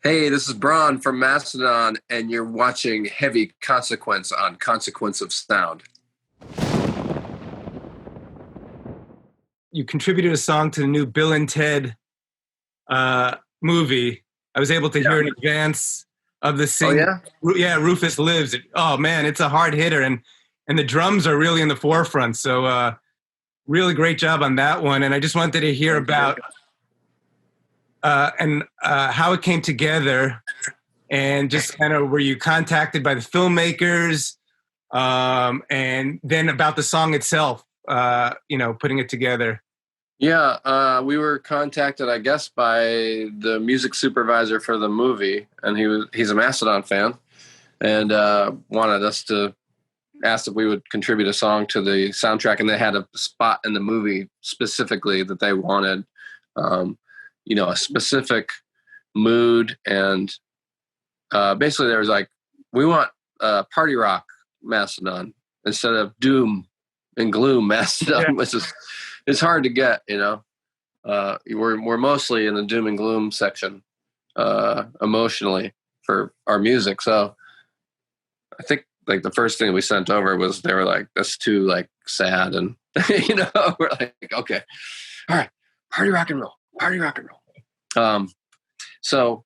Hey, this is Brann from Mastodon, and you're watching Heavy Consequence on Consequence of Sound. You contributed a song to the new Bill and Ted movie. I was able to hear in advance of the sing. Oh, yeah? Yeah, Rufus Lives. Oh man, it's a hard hitter, and the drums are really in the forefront. So really great job on that one. And I just wanted to hear about how it came together, and just kind of were you contacted by the filmmakers, and then about the song itself, putting it together. Yeah, we were contacted, I guess, by the music supervisor for the movie, and he's a Mastodon fan, and wanted us to ask if we would contribute a song to the soundtrack, and they had a spot in the movie specifically that they wanted, a specific mood, and basically there was like, we want party rock Mastodon instead of doom and gloom Mastodon, which is it's hard to get, we're mostly in the doom and gloom section emotionally for our music. So I think like the first thing we sent over was they were like, that's too like sad, and we're like, okay, all right, party rock and roll. So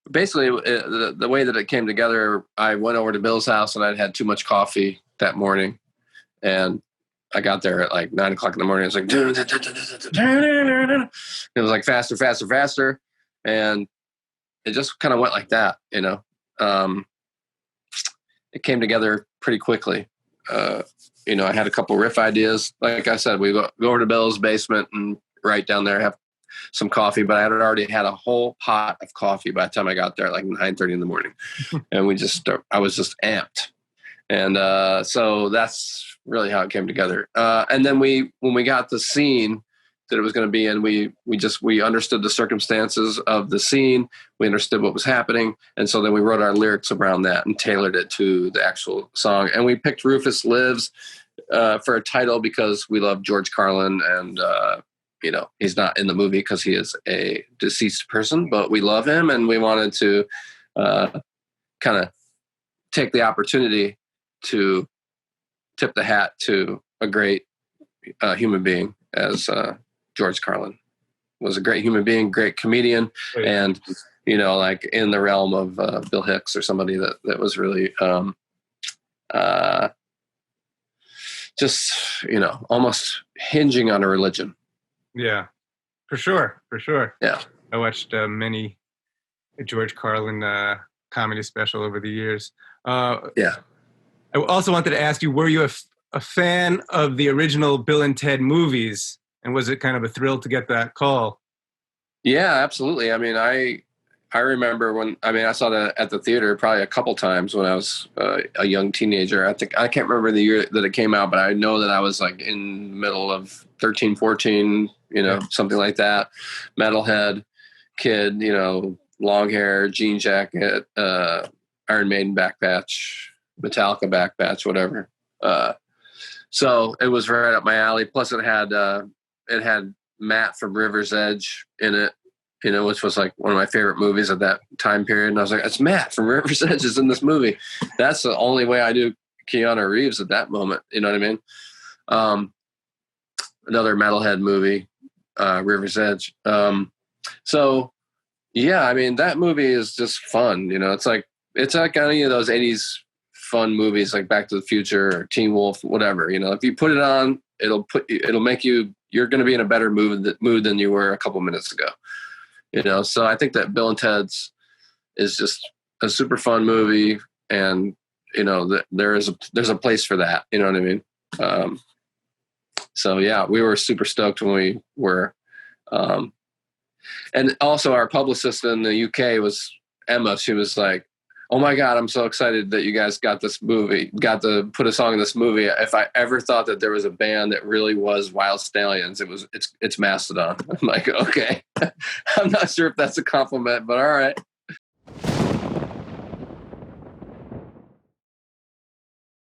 basically the way that it came together, I went over to Bill's house and I'd had too much coffee that morning, and I got there at like 9 o'clock in the morning. It was like, it was like faster. And it just kind of went like that, it came together pretty quickly. I had a couple riff ideas. Like I said, we go over to Bill's basement and right down there have some coffee, but I had already had a whole pot of coffee by the time I got there at like 9:30 in the morning. And I was just amped. And so that's really how it came together. And then when we got the scene that it was going to be in, we understood the circumstances of the scene. We understood what was happening. And so then we wrote our lyrics around that and tailored it to the actual song. And we picked Rufus Lives for a title because we love George Carlin, and he's not in the movie because he is a deceased person, but we love him, and we wanted to kind of take the opportunity to tip the hat to a great human being, as George Carlin was a great human being, great comedian, and like in the realm of Bill Hicks or somebody that was really just almost hinging on a religion. Yeah, for sure. Yeah, I watched many George Carlin comedy special over the years. Yeah. I also wanted to ask you, were you a fan of the original Bill and Ted movies? And was it kind of a thrill to get that call? Yeah, absolutely. I mean, I remember when, I saw that at the theater probably a couple times when I was a young teenager. I can't remember the year that it came out, but I know that I was like in the middle of 13, 14, something like that. Metalhead kid, long hair, jean jacket, Iron Maiden back patch, Metallica back patch, whatever. So it was right up my alley. Plus it had Matt from River's Edge in it, which was like one of my favorite movies at that time period. And I was like, it's Matt from River's Edge is in this movie. That's the only way I do Keanu Reeves at that moment. You know what I mean? Another metalhead movie, River's Edge. So yeah, that movie is just fun. It's like any of those 80s fun movies like Back to the Future or Teen Wolf, whatever. If you put it on, it'll make you're going to be in a better mood than you were a couple minutes ago. So I think that Bill and Ted's is just a super fun movie, and there's a place for that. You know what I mean? So yeah, we were super stoked when we were, and also our publicist in the UK was Emma. She was like, oh my God, I'm so excited that you guys got to put a song in this movie. If I ever thought that there was a band that really was Wild Stallions, it's Mastodon. I'm like, okay. I'm not sure if that's a compliment, but all right.